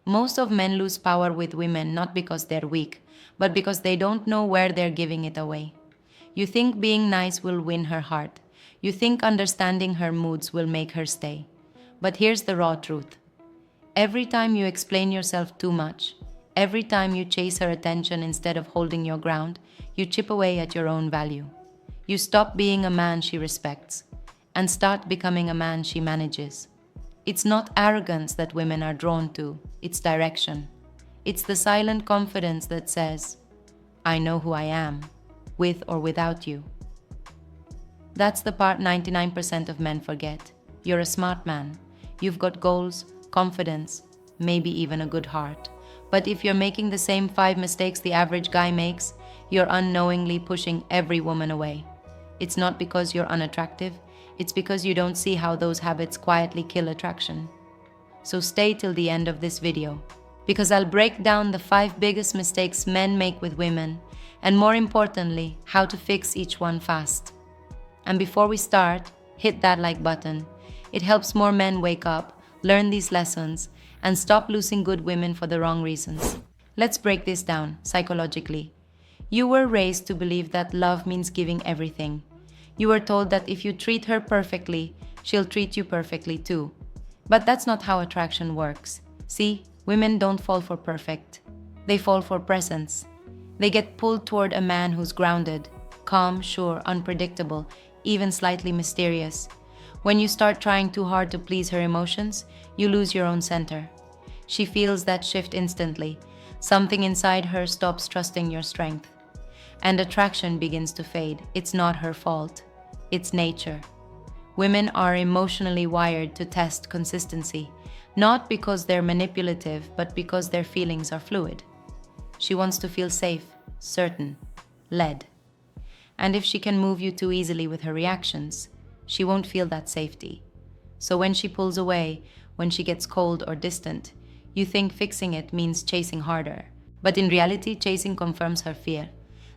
Most of men lose power with women not because they're weak, but because they don't know where they're giving it away. You think being nice will win her heart. You think understanding her moods will make her stay. But here's the raw truth. Every time you explain yourself too much, every time you chase her attention instead of holding your ground, you chip away at your own value. You stop being a man she respects and start becoming a man she manages. It's not arrogance that women are drawn to, it's direction. It's the silent confidence that says, I know who I am, with or without you. That's the part 99% of men forget. You're a smart man. You've got goals, confidence, maybe even a good heart. But if you're making the same 5 mistakes the average guy makes, you're unknowingly pushing every woman away. It's not because you're unattractive, it's because you don't see how those habits quietly kill attraction. So stay till the end of this video, because I'll break down the 5 biggest mistakes men make with women, and more importantly, how to fix each one fast. And before we start, hit that like button. It helps more men wake up, learn these lessons, and stop losing good women for the wrong reasons. Let's break this down psychologically. You were raised to believe that love means giving everything. You were told that if you treat her perfectly, she'll treat you perfectly too. But that's not how attraction works. See, women don't fall for perfect. They fall for presence. They get pulled toward a man who's grounded, calm, sure, unpredictable, even slightly mysterious. When you start trying too hard to please her emotions, you lose your own center. She feels that shift instantly. Something inside her stops trusting your strength. And attraction begins to fade. It's not her fault. It's nature. Women are emotionally wired to test consistency, not because they're manipulative, but because their feelings are fluid. She wants to feel safe, certain, led. And if she can move you too easily with her reactions, she won't feel that safety. So when she pulls away, when she gets cold or distant, you think fixing it means chasing harder. But in reality, chasing confirms her fear,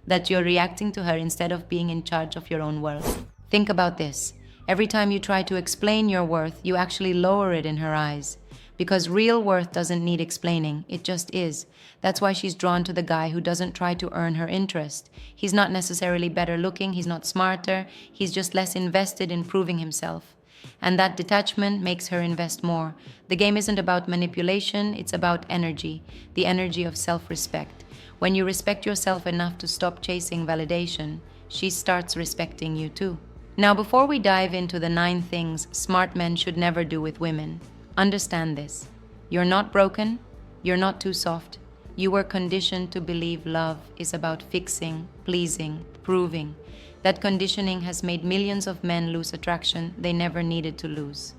that you're reacting to her instead of being in charge of your own world. Think about this. Every time you try to explain your worth, you actually lower it in her eyes. Because real worth doesn't need explaining, it just is. That's why she's drawn to the guy who doesn't try to earn her interest. He's not necessarily better looking, he's not smarter, he's just less invested in proving himself. And that detachment makes her invest more. The game isn't about manipulation, it's about energy, the energy of self-respect. When you respect yourself enough to stop chasing validation, she starts respecting you too. Now, before we dive into the 9 things smart men should never do with women, understand this. You're not broken, you're not too soft. You were conditioned to believe love is about fixing, pleasing, proving. That conditioning has made millions of men lose attraction they never needed to lose.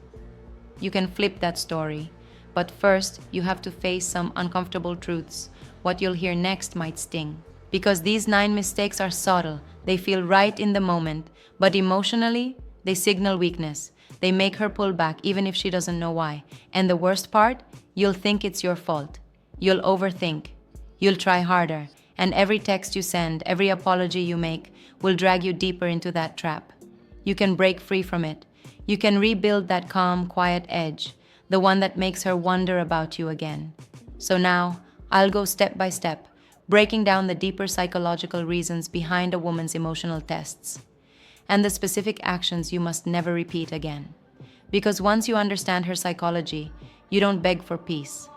You can flip that story, but first you have to face some uncomfortable truths. What you'll hear next might sting. Because these 9 mistakes are subtle, they feel right in the moment, but emotionally, they signal weakness. They make her pull back even if she doesn't know why. And the worst part, you'll think it's your fault. You'll overthink. You'll try harder. And every text you send, every apology you make, will drag you deeper into that trap. You can break free from it. You can rebuild that calm, quiet edge, the one that makes her wonder about you again. So now, I'll go step by step, breaking down the deeper psychological reasons behind a woman's emotional tests, and the specific actions you must never repeat again. Because once you understand her psychology, you don't beg for peace.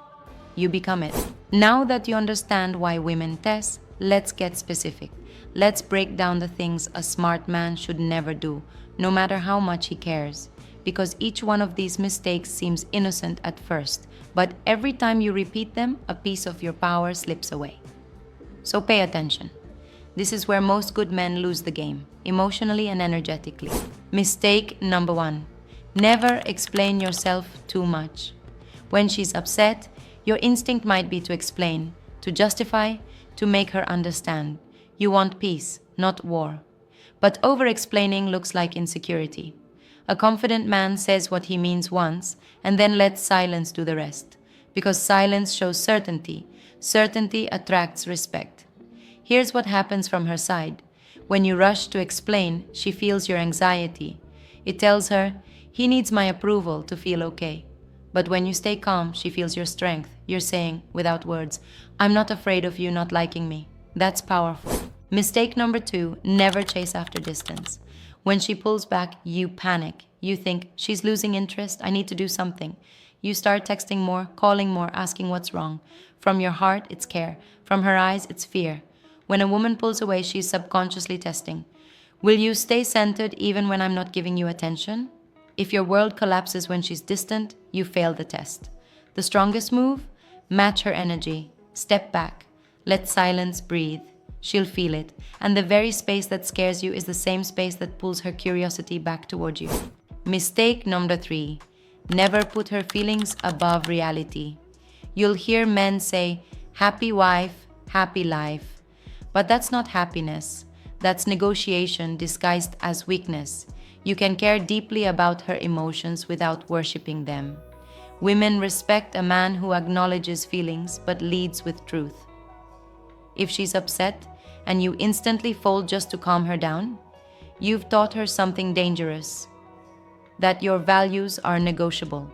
You become it. Now that you understand why women test, let's get specific. Let's break down the things a smart man should never do, no matter how much he cares. Because each one of these mistakes seems innocent at first, but every time you repeat them, a piece of your power slips away. So pay attention. This is where most good men lose the game, emotionally and energetically. Mistake number 1. Never explain yourself too much. When she's upset, your instinct might be to explain, to justify, to make her understand. You want peace, not war. But over-explaining looks like insecurity. A confident man says what he means once and then lets silence do the rest. Because silence shows certainty. Certainty attracts respect. Here's what happens from her side. When you rush to explain, she feels your anxiety. It tells her, he needs my approval to feel okay. But when you stay calm, she feels your strength, You're saying, without words, I'm not afraid of you not liking me. That's powerful. Mistake number 2, never chase after distance. When she pulls back, you panic. You think, she's losing interest, I need to do something. You start texting more, calling more, asking what's wrong. From your heart, it's care. From her eyes, it's fear. When a woman pulls away, she's subconsciously testing. Will you stay centered even when I'm not giving you attention? If your world collapses when she's distant, you fail the test. The strongest move? Match her energy. Step back. Let silence breathe. She'll feel it. And the very space that scares you is the same space that pulls her curiosity back toward you. Mistake number 3. Never put her feelings above reality. You'll hear men say, happy wife, happy life. But that's not happiness. That's negotiation disguised as weakness. You can care deeply about her emotions without worshipping them. Women respect a man who acknowledges feelings but leads with truth. If she's upset and you instantly fold just to calm her down, you've taught her something dangerous, that your values are negotiable.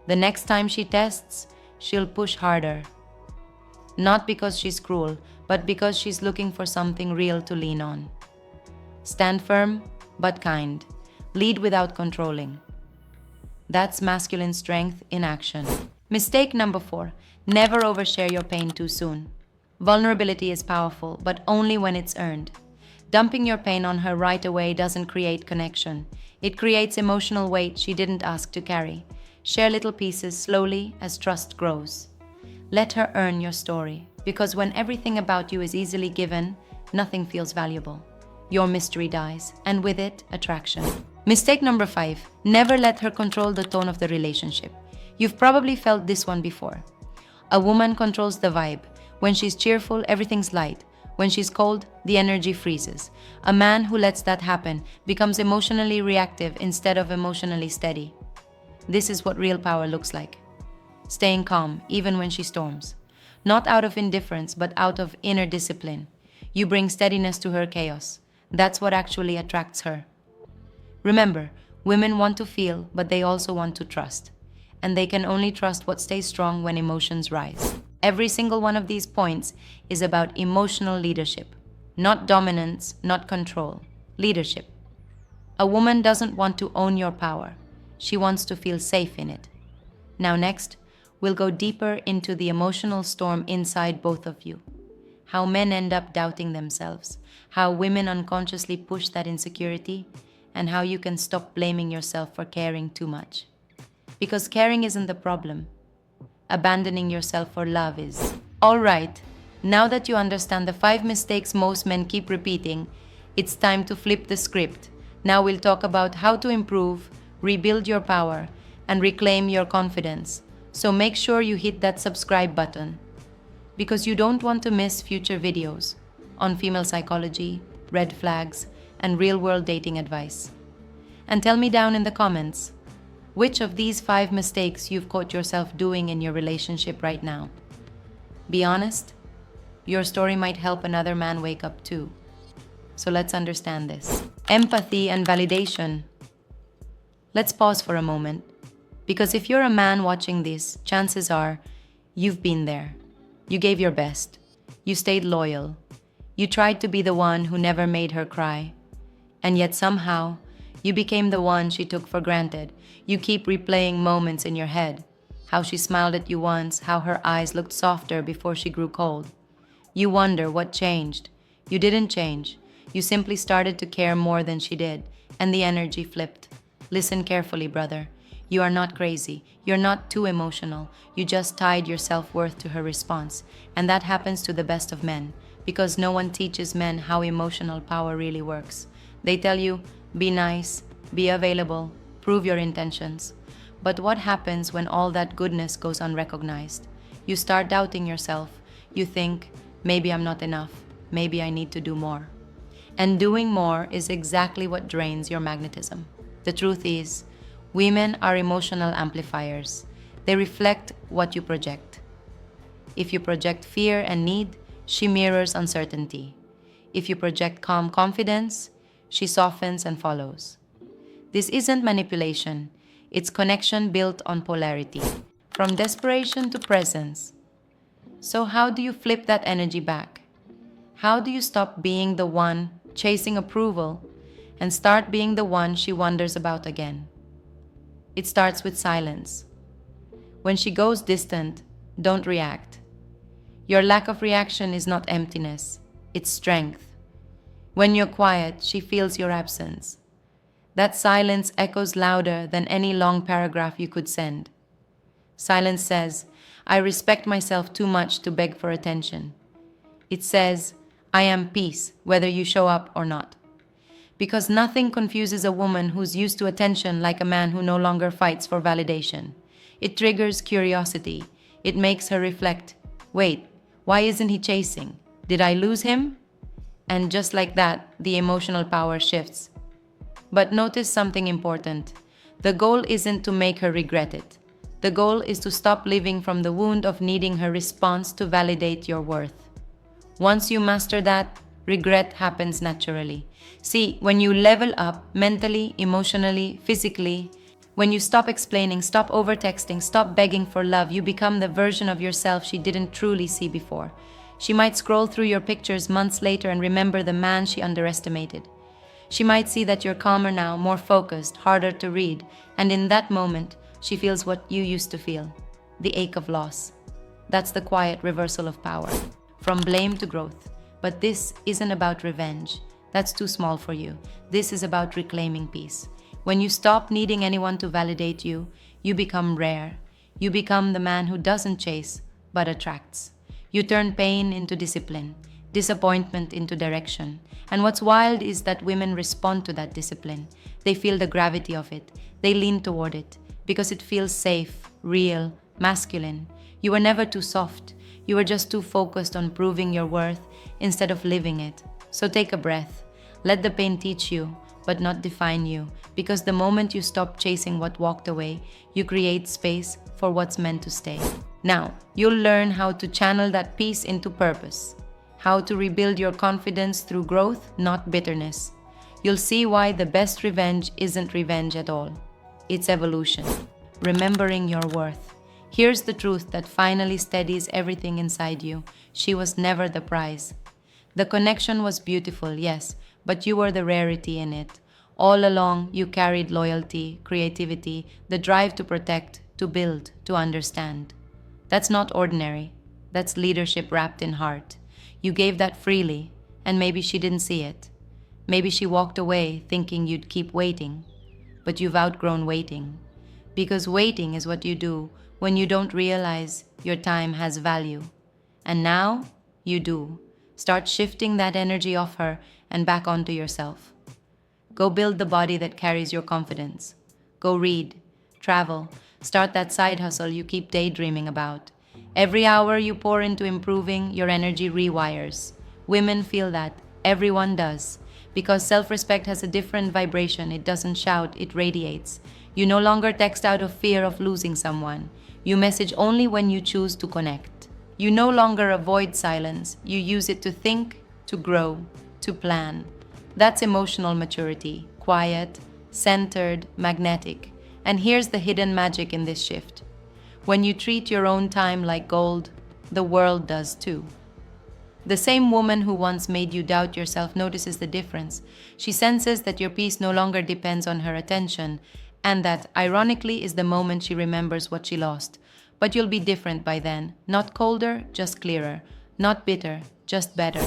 The next time she tests, she'll push harder. Not because she's cruel, but because she's looking for something real to lean on. Stand firm, but kind. Lead without controlling. That's masculine strength in action. Mistake number 4. Never overshare your pain too soon. Vulnerability is powerful, but only when it's earned. Dumping your pain on her right away doesn't create connection. It creates emotional weight she didn't ask to carry. Share little pieces slowly as trust grows. Let her earn your story, because when everything about you is easily given, nothing feels valuable. Your mystery dies, and with it, attraction. Mistake number 5. Never let her control the tone of the relationship. You've probably felt this one before. A woman controls the vibe. When she's cheerful, everything's light. When she's cold, the energy freezes. A man who lets that happen becomes emotionally reactive instead of emotionally steady. This is what real power looks like. Staying calm, even when she storms. Not out of indifference, but out of inner discipline. You bring steadiness to her chaos. That's what actually attracts her. Remember, women want to feel, but they also want to trust. And they can only trust what stays strong when emotions rise. Every single one of these points is about emotional leadership. Not dominance, not control. Leadership. A woman doesn't want to own your power. She wants to feel safe in it. Now next, we'll go deeper into the emotional storm inside both of you. How men end up doubting themselves, how women unconsciously push that insecurity, and how you can stop blaming yourself for caring too much. Because caring isn't the problem. Abandoning yourself for love is. All right, now that you understand the 5 mistakes most men keep repeating, it's time to flip the script. Now we'll talk about how to improve, rebuild your power, and reclaim your confidence. So make sure you hit that subscribe button, because you don't want to miss future videos on female psychology, red flags, and real-world dating advice. And tell me down in the comments, which of these 5 mistakes you've caught yourself doing in your relationship right now. Be honest, your story might help another man wake up too. So let's understand this. Empathy and validation. Let's pause for a moment, because if you're a man watching this, chances are you've been there. You gave your best. You stayed loyal. You tried to be the one who never made her cry. And yet somehow, you became the one she took for granted. You keep replaying moments in your head. How she smiled at you once, how her eyes looked softer before she grew cold. You wonder what changed. You didn't change. You simply started to care more than she did, and the energy flipped. Listen carefully, brother. You are not crazy. You're not too emotional. You just tied your self-worth to her response. And that happens to the best of men, because no one teaches men how emotional power really works. They tell you, be nice, be available, prove your intentions. But what happens when all that goodness goes unrecognized? You start doubting yourself. You think, maybe I'm not enough. Maybe I need to do more. And doing more is exactly what drains your magnetism. The truth is, women are emotional amplifiers. They reflect what you project. If you project fear and need, she mirrors uncertainty. If you project calm confidence, she softens and follows. This isn't manipulation. It's connection built on polarity. from desperation to presence. So, how do you flip that energy back? How do you stop being the one chasing approval and start being the one she wonders about again? It starts with silence. When she goes distant, don't react. Your lack of reaction is not emptiness, it's strength. When you're quiet, she feels your absence. That silence echoes louder than any long paragraph you could send. Silence says, I respect myself too much to beg for attention. It says, I am peace, whether you show up or not. Because nothing confuses a woman who's used to attention like a man who no longer fights for validation. It triggers curiosity. It makes her reflect, wait, why isn't he chasing? Did I lose him? And just like that, the emotional power shifts. But notice something important. The goal isn't to make her regret it. The goal is to stop living from the wound of needing her response to validate your worth. Once you master that, regret happens naturally. See, when you level up mentally, emotionally, physically, when you stop explaining, stop overtexting, stop begging for love, you become the version of yourself she didn't truly see before. She might scroll through your pictures months later and remember the man she underestimated. She might see that you're calmer now, more focused, harder to read, and in that moment, she feels what you used to feel, the ache of loss. That's the quiet reversal of power, from blame to growth. But this isn't about revenge. That's too small for you. This is about reclaiming peace. When you stop needing anyone to validate you, you become rare. You become the man who doesn't chase, but attracts. You turn pain into discipline, disappointment into direction. And what's wild is that women respond to that discipline. They feel the gravity of it. They lean toward it because it feels safe, real, masculine. You were never too soft. You were just too focused on proving your worth instead of living it. So take a breath. Let the pain teach you, but not define you. Because the moment you stop chasing what walked away, you create space for what's meant to stay. Now, you'll learn how to channel that peace into purpose. How to rebuild your confidence through growth, not bitterness. You'll see why the best revenge isn't revenge at all. It's evolution. Remembering your worth. Here's the truth that finally steadies everything inside you. She was never the prize. The connection was beautiful, yes, but you were the rarity in it. All along, you carried loyalty, creativity, the drive to protect, to build, to understand. That's not ordinary. That's leadership wrapped in heart. You gave that freely, and maybe she didn't see it. Maybe she walked away thinking you'd keep waiting. But you've outgrown waiting. Because waiting is what you do when you don't realize your time has value. And now, you do. Start shifting that energy off her and back onto yourself. Go build the body that carries your confidence. Go read, travel, start that side hustle you keep daydreaming about. Every hour you pour into improving, your energy rewires. Women feel that. Everyone does. Because self-respect has a different vibration. It doesn't shout, it radiates. You no longer text out of fear of losing someone. You message only when you choose to connect. You no longer avoid silence. You use it to think, to grow, to plan. That's emotional maturity, quiet, centered, magnetic. And here's the hidden magic in this shift. When you treat your own time like gold, the world does too. The same woman who once made you doubt yourself notices the difference. She senses that your peace no longer depends on her attention, and that, ironically, is the moment she remembers what she lost. But you'll be different by then. Not colder, just clearer. Not bitter, just better.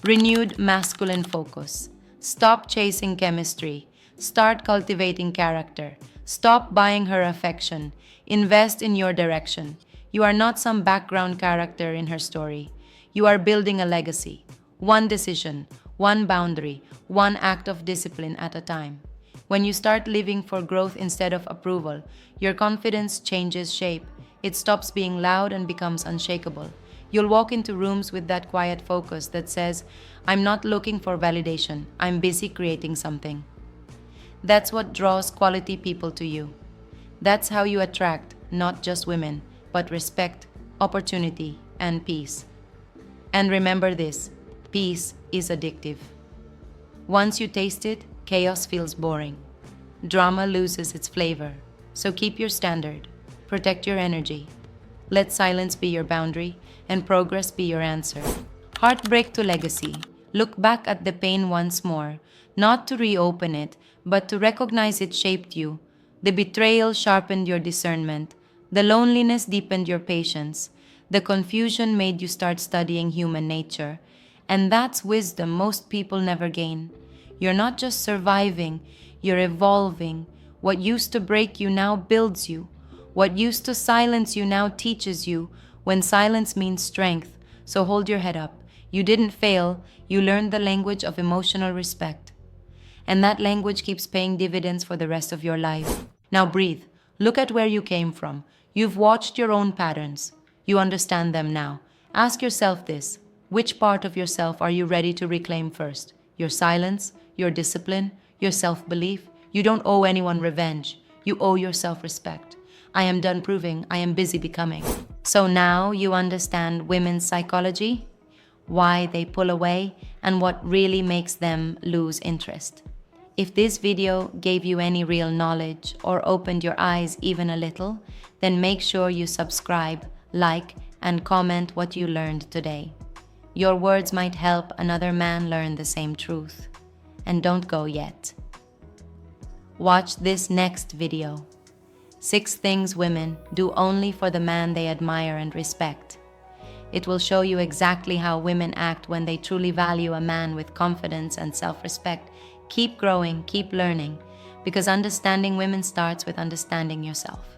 Renewed masculine focus. Stop chasing chemistry. Start cultivating character. Stop buying her affection. Invest in your direction. You are not some background character in her story. You are building a legacy. One decision, one boundary, one act of discipline at a time. When you start living for growth instead of approval, your confidence changes shape. It stops being loud and becomes unshakable. You'll walk into rooms with that quiet focus that says, I'm not looking for validation, I'm busy creating something. That's what draws quality people to you. That's how you attract not just women, but respect, opportunity, and peace. And remember this, peace is addictive. Once you taste it, chaos feels boring. Drama loses its flavor. So keep your standard, protect your energy, Let silence be your boundary and progress be your answer. Heartbreak to legacy. Look back at the pain once more, not to reopen it, but to recognize it shaped you. The betrayal sharpened your discernment. The loneliness deepened your patience. The confusion made you start studying human nature. And that's wisdom most people never gain. You're not just surviving, you're evolving. What used to break you now builds you. What used to silence you now teaches you, when silence means strength. So hold your head up. You didn't fail, you learned the language of emotional respect. And that language keeps paying dividends for the rest of your life. Now breathe. Look at where you came from. You've watched your own patterns. You understand them now. Ask yourself this: which part of yourself are you ready to reclaim first? Your silence, your discipline, your self-belief? You don't owe anyone revenge. You owe yourself respect. I am done proving, I am busy becoming. So now you understand women's psychology, why they pull away, and what really makes them lose interest. If this video gave you any real knowledge or opened your eyes even a little, then make sure you subscribe, like, and comment what you learned today. Your words might help another man learn the same truth. And don't go yet. Watch this next video. 6 things women do only for the man they admire and respect. It will show you exactly how women act when they truly value a man with confidence and self-respect. Keep growing, keep learning, because understanding women starts with understanding yourself.